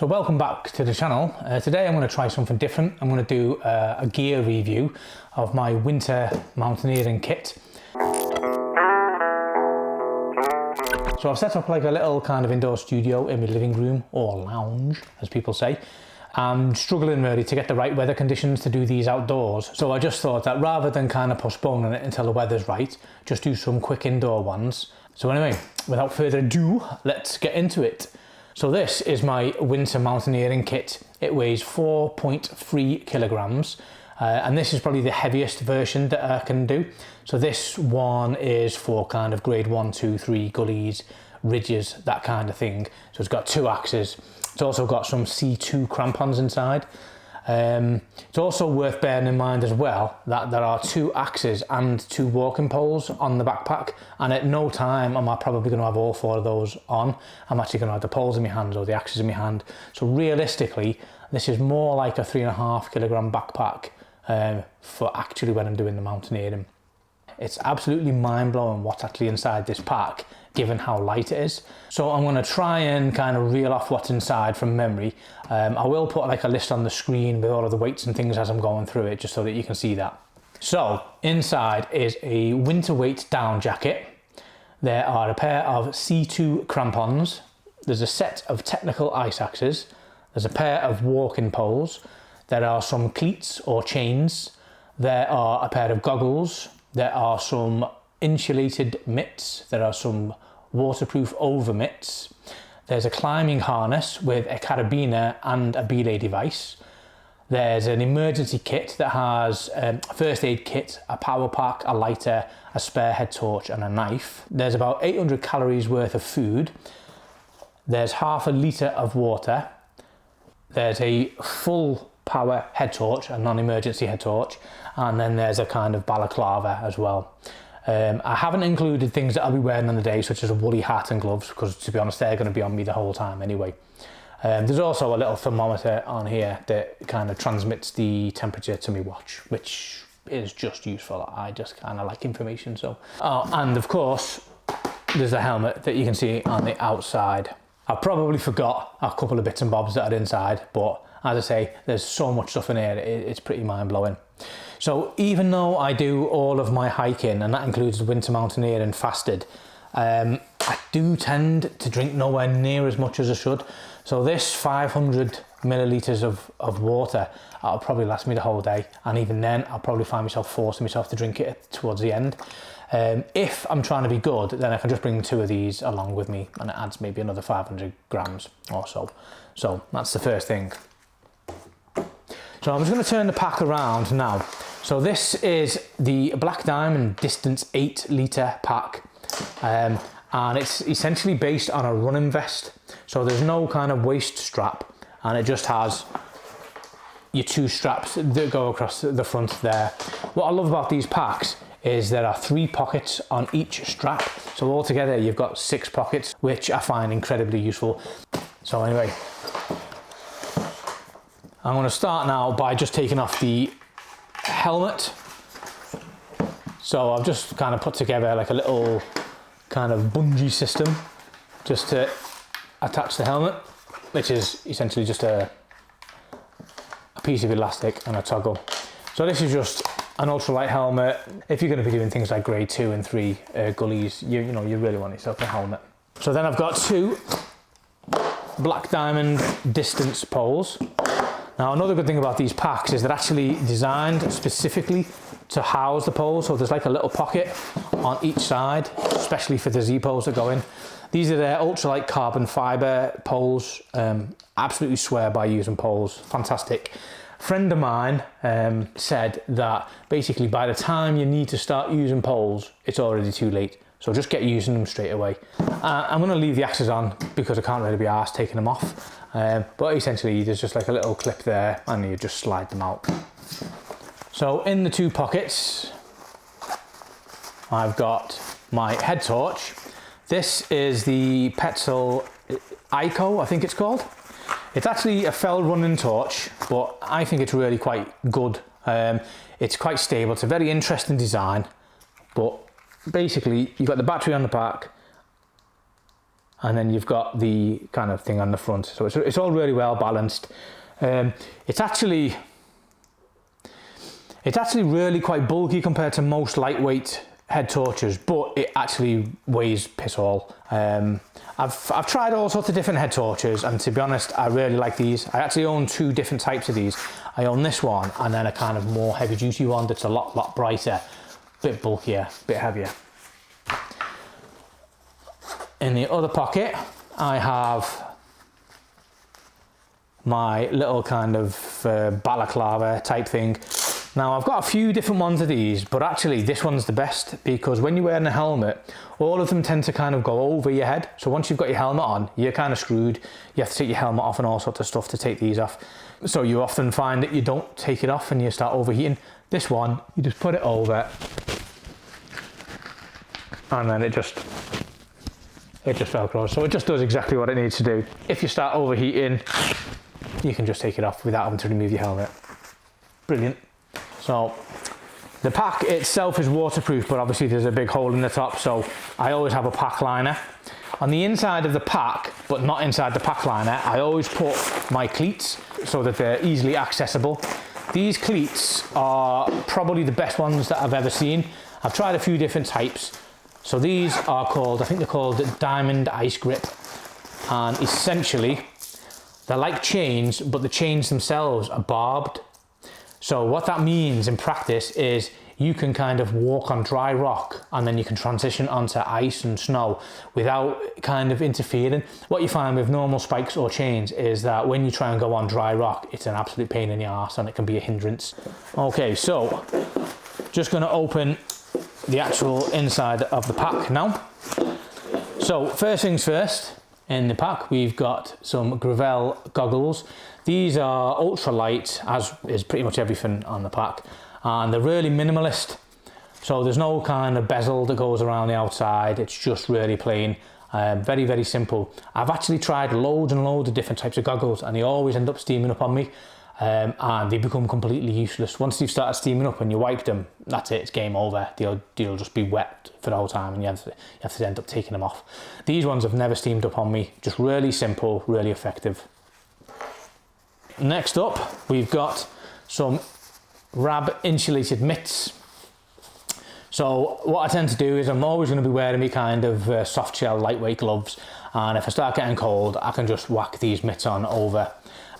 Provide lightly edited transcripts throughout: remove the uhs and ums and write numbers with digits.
So welcome back to the channel. Today I'm going to try something different. I'm going to do a gear review of my winter mountaineering kit. So I've set up like a little kind of indoor studio in my living room, or lounge as people say. I'm struggling really to get the right weather conditions to do these outdoors. So I just thought that rather than kind of postponing it until the weather's right, just do some quick indoor ones. So anyway, without further ado, let's get into it. So this is my winter mountaineering kit. It weighs 4.3 kilograms. And this is probably the heaviest version that I can do. So this one is for kind of grade 1, 2, 3 gullies, ridges, that kind of thing. So it's got 2 axes. It's also got some C2 crampons inside. It's also worth bearing in mind as well that there are 2 axes and 2 walking poles on the backpack, and at no time am I probably going to have all 4 of those on. I'm actually going to have the poles in my hand or the axes in my hand. So realistically, this is more like a 3.5 kilogram backpack for actually when I'm doing the mountaineering. It's absolutely mind-blowing what's actually inside this pack, given how light it is. So I'm going to try and kind of reel off what's inside from memory. I will put like a list on the screen with all of the weights and things as I'm going through it, just so that you can see that. So inside is a winter weight down jacket. There are a pair of C2 crampons. There's a set of technical ice axes. There's a pair of walking poles. There are some cleats or chains. There are a pair of goggles. There are some insulated mitts. There are some waterproof over mitts. There's a climbing harness with a carabiner and a belay device. There's an emergency kit that has a first aid kit, a power pack, a lighter, a spare head torch and a knife. There's about 800 calories worth of food. There's half a litre of water. There's a full power head torch, a non-emergency head torch, and then there's a kind of balaclava as well. I haven't included things that I'll be wearing on the day, such as a woolly hat and gloves, because to be honest, they're going to be on me the whole time anyway. There's also a little thermometer on here that kind of transmits the temperature to my watch, which is just useful. I just kind of like information. So, and of course, there's a helmet that you can see on the outside. I probably forgot a couple of bits and bobs that are inside, but as I say, there's so much stuff in here, it's pretty mind-blowing. So even though I do all of my hiking, and that includes the winter mountaineering fasted, I do tend to drink nowhere near as much as I should. So this 500 millilitres of water, that'll probably last me the whole day. And even then, I'll probably find myself forcing myself to drink it towards the end. If I'm trying to be good, then I can just bring 2 of these along with me, and it adds maybe another 500 grams or so. So that's the first thing. So I'm just going to turn the pack around now. So this is the Black Diamond Distance 8 litre pack, and it's essentially based on a running vest. So there's no kind of waist strap, and it just has your 2 straps that go across the front there. What I love about these packs is there are 3 pockets on each strap. So altogether you've got 6 pockets, which I find incredibly useful. So anyway, I'm going to start now by just taking off the helmet. So I've just kind of put together like a little kind of bungee system just to attach the helmet, which is essentially just a piece of elastic and a toggle. So this is just an ultralight helmet. If you're going to be doing things like grade 2 and 3 gullies, you know you really want yourself a helmet. So then I've got 2 Black Diamond distance poles. Now another good thing about these packs is they're actually designed specifically to house the poles. So there's like a little pocket on each side, especially for the Z poles that go in. These are their ultralight carbon fiber poles. Absolutely swear by using poles, fantastic. A friend of mine said that basically by the time you need to start using poles, it's already too late. So just get using them straight away. I'm going to leave the axes on because I can't really be arsed taking them off. But essentially there's just like a little clip there and you just slide them out. So in the 2 pockets, I've got my head torch. This is the Petzl Fly, I think it's called. It's actually a fell running torch, but I think it's really quite good. It's quite stable. It's a very interesting design, but basically you've got the battery on the back and then you've got the kind of thing on the front. So it's all really well balanced. It's actually really quite bulky compared to most lightweight head torches, but it actually weighs piss all. I've tried all sorts of different head torches, and to be honest, I really like these. I actually own two different types of these. I own this one and then a kind of more heavy duty one that's a lot brighter, bit bulkier, bit heavier. In the other pocket, I have my little kind of balaclava type thing. Now I've got a few different ones of these, but actually this one's the best, because when you're wearing a helmet, all of them tend to kind of go over your head. So once you've got your helmet on, you're kind of screwed. You have to take your helmet off and all sorts of stuff to take these off. So you often find that you don't take it off and you start overheating. This one, you just put it over and then it just velcros. So it just does exactly what it needs to do. If you start overheating, you can just take it off without having to remove your helmet. Brilliant. So the pack itself is waterproof, but obviously there's a big hole in the top, so I always have a pack liner. On the inside of the pack, but not inside the pack liner, I always put my cleats so that they're easily accessible. These cleats are probably the best ones that I've ever seen. I've tried a few different types. So these are called, I think they're called Diamond Ice Grip, and essentially they're like chains, but the chains themselves are barbed. So what that means in practice is you can kind of walk on dry rock and then you can transition onto ice and snow without kind of interfering. What you find with normal spikes or chains is that when you try and go on dry rock, it's an absolute pain in the arse and it can be a hindrance. Okay, so just going to open the actual inside of the pack now. So first things first, in the pack we've got some Grivel goggles. These are ultralight, as is pretty much everything on the pack, and they're really minimalist. So there's no kind of bezel that goes around the outside. It's just really plain, very simple. I've actually tried loads and loads of different types of goggles, and they always end up steaming up on me, and they become completely useless. Once they've started steaming up and you wipe them, that's it, it's game over. They'll just be wet for the whole time, and you have to end up taking them off. These ones have never steamed up on me. Just really simple, really effective. Next up, we've got some Rab insulated mitts. So what I tend to do is I'm always going to be wearing me kind of soft shell lightweight gloves, and if I start getting cold I can just whack these mitts on over.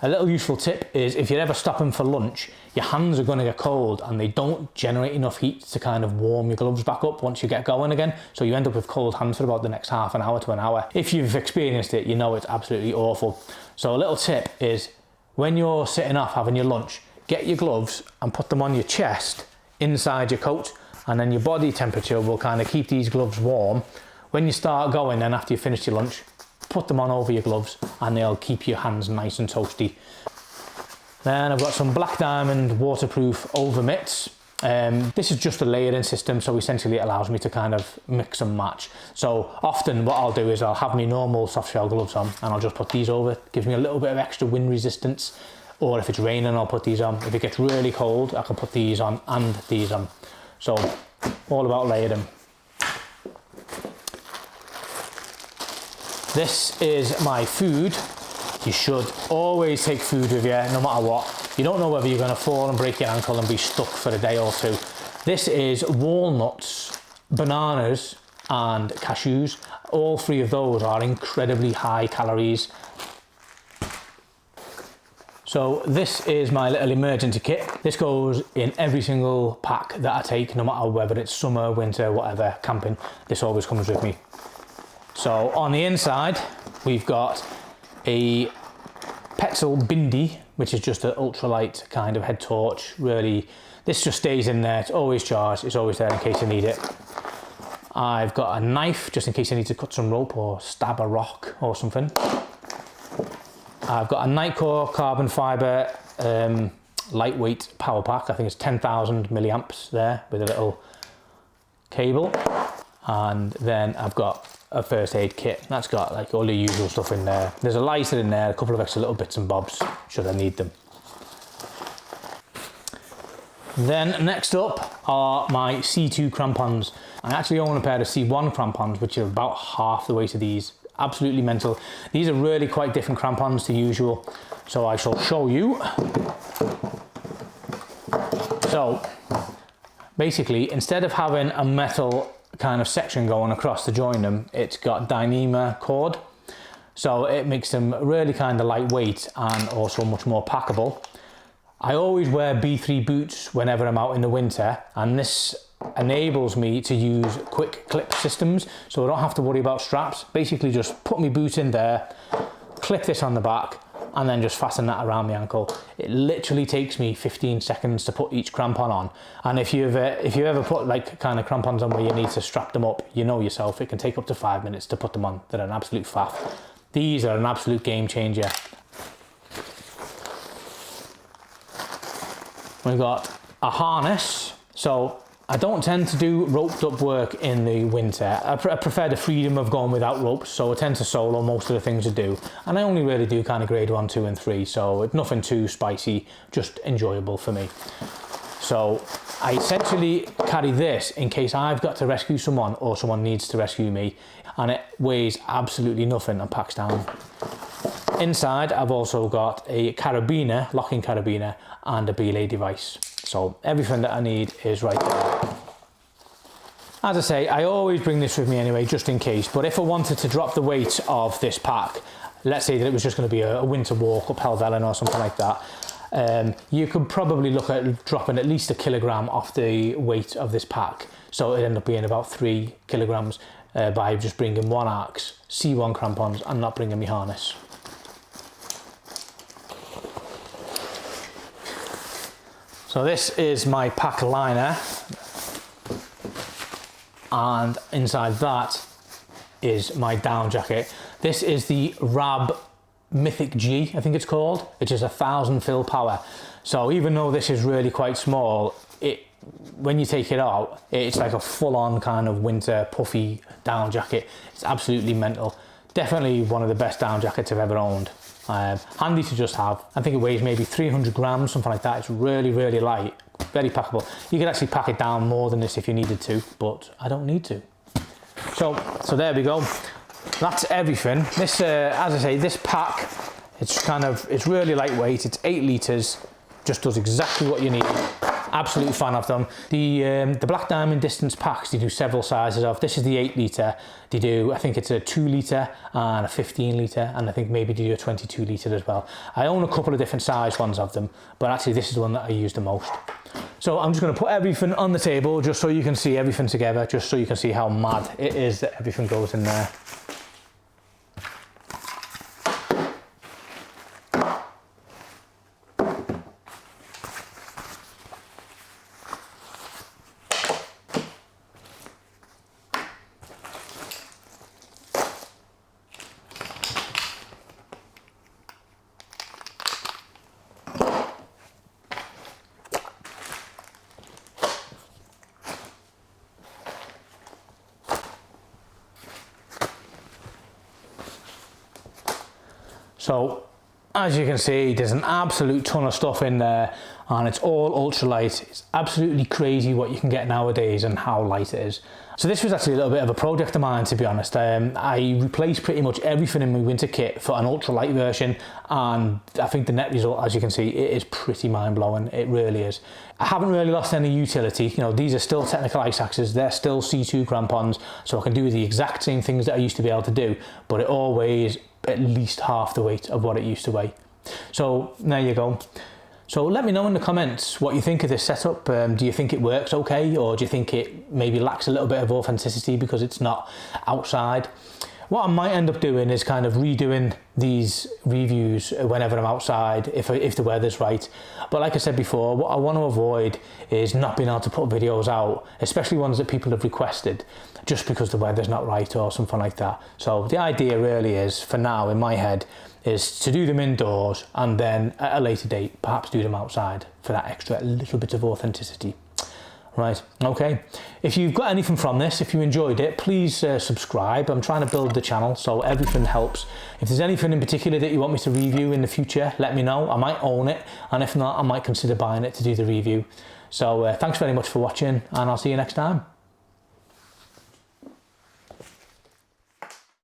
A little useful tip is if you're ever stopping for lunch, your hands are going to get cold and they don't generate enough heat to kind of warm your gloves back up once you get going again, so you end up with cold hands for about the next half an hour to an hour. If you've experienced it, you know it's absolutely awful. So a little tip is, when you're sitting off having your lunch, get your gloves and put them on your chest inside your coat, and then your body temperature will kind of keep these gloves warm. When you start going, then after you finish your lunch, put them on over your gloves and they'll keep your hands nice and toasty. Then I've got some Black Diamond waterproof over mitts. This is just a layering system, so essentially it allows me to kind of mix and match. So often what I'll do is I'll have my normal soft shell gloves on and I'll just put these over. It gives me a little bit of extra wind resistance. Or if it's raining, I'll put these on. If it gets really cold, I can put these on and these on. So all about layering. This is my food. You should always take food with you, no matter what. You don't know whether you're going to fall and break your ankle and be stuck for a day or two. This is walnuts, bananas and cashews. All three of those are incredibly high calories. So this is my little emergency kit. This goes in every single pack that I take, no matter whether it's summer, winter, whatever, camping. This always comes with me. So on the inside, we've got a Petzl Bindi, which is just an ultralight kind of head torch. Really, this just stays in there. It's always charged. It's always there in case I need it. I've got a knife just in case I need to cut some rope or stab a rock or something. I've got a Nitecore carbon fibre lightweight power pack. I think it's 10,000 milliamps there with a little cable. And then I've got a first aid kit. That's got like all the usual stuff in there. There's a lighter in there, a couple of extra little bits and bobs should I need them. Then next up are my C2 crampons. I actually own a pair of C1 crampons, which are about half the weight of these, absolutely mental. These are really quite different crampons to usual, so I shall show you. So basically, instead of having a metal kind of section going across to join them, it's got Dyneema cord, so it makes them really kind of lightweight and also much more packable. I always wear B3 boots whenever I'm out in the winter, and this enables me to use quick clip systems, so I don't have to worry about straps. Basically just put my boot in there, clip this on the back, and then just fasten that around my ankle. It literally takes me 15 seconds to put each crampon on. And if you ever put like kind of crampons on where you need to strap them up, you know yourself, it can take up to 5 minutes to put them on. They're an absolute faff. These are an absolute game changer. We've got a harness. So I don't tend to do roped up work in the winter. I prefer the freedom of going without ropes, so I tend to solo most of the things I do. And I only really do kind of grade 1, 2 and 3, so it's nothing too spicy, just enjoyable for me. So I essentially carry this in case I've got to rescue someone or someone needs to rescue me, and it weighs absolutely nothing and packs down. Inside I've also got a carabiner, locking carabiner, and a belay device. So everything that I need is right there. As I say, I always bring this with me anyway, just in case, but if I wanted to drop the weight of this pack, let's say that it was just going to be a winter walk up Helvellyn or something like that, you could probably look at dropping at least 1 kilogram off the weight of this pack. So it'd end up being about 3 kilograms by just bringing one axe, C1 crampons, and not bringing my harness. So this is my pack liner, and inside that is my down jacket. This is the Rab Mythic G, I think it's called, which is 1000 fill power. So even though this is really quite small, when you take it out, it's like a full-on kind of winter puffy down jacket. It's absolutely mental. Definitely one of the best down jackets I've ever owned. Handy to just have. I think it weighs maybe 300 grams, something like that. It's really, really light, very packable. You could actually pack it down more than this if you needed to, but I don't need to. So there we go. That's everything. This, as I say, this pack, it's really lightweight. It's 8 litres, just does exactly what you need. Absolute fan of them. The Black Diamond distance packs, they do several sizes of. This is the 8 litre. They do, I think it's a 2 litre and a 15 litre, and I think maybe they do a 22 litre as well. I own a couple of different size ones of them, but actually this is the one that I use the most. So I'm just going to put everything on the table just so you can see everything together, just so you can see how mad it is that everything goes in there. So as you can see, there's an absolute ton of stuff in there, and it's all ultralight. It's absolutely crazy what you can get nowadays and how light it is. So this was actually a little bit of a project of mine, to be honest. I replaced pretty much everything in my winter kit for an ultralight version, and I think the net result, as you can see, it is pretty mind-blowing. It really is. I haven't really lost any utility. You know, these are still technical ice axes. They're still C2 crampons, so I can do the exact same things that I used to be able to do, but it all weighs at least half the weight of what it used to weigh. So there you go. So let me know in the comments what you think of this setup. Do you think it works okay, or do you think it maybe lacks a little bit of authenticity because it's not outside? What I might end up doing is kind of redoing these reviews whenever I'm outside, if the weather's right. But like I said before, what I want to avoid is not being able to put videos out, especially ones that people have requested, just because the weather's not right or something like that. So the idea really is, for now in my head, is to do them indoors and then at a later date perhaps do them outside for that extra little bit of authenticity. Right, okay. If you've got anything from this, if you enjoyed it, please subscribe. I'm trying to build the channel, so everything helps. If there's anything in particular that you want me to review in the future, let me know. I might own it, and if not, I might consider buying it to do the review. So thanks very much for watching, and I'll see you next time.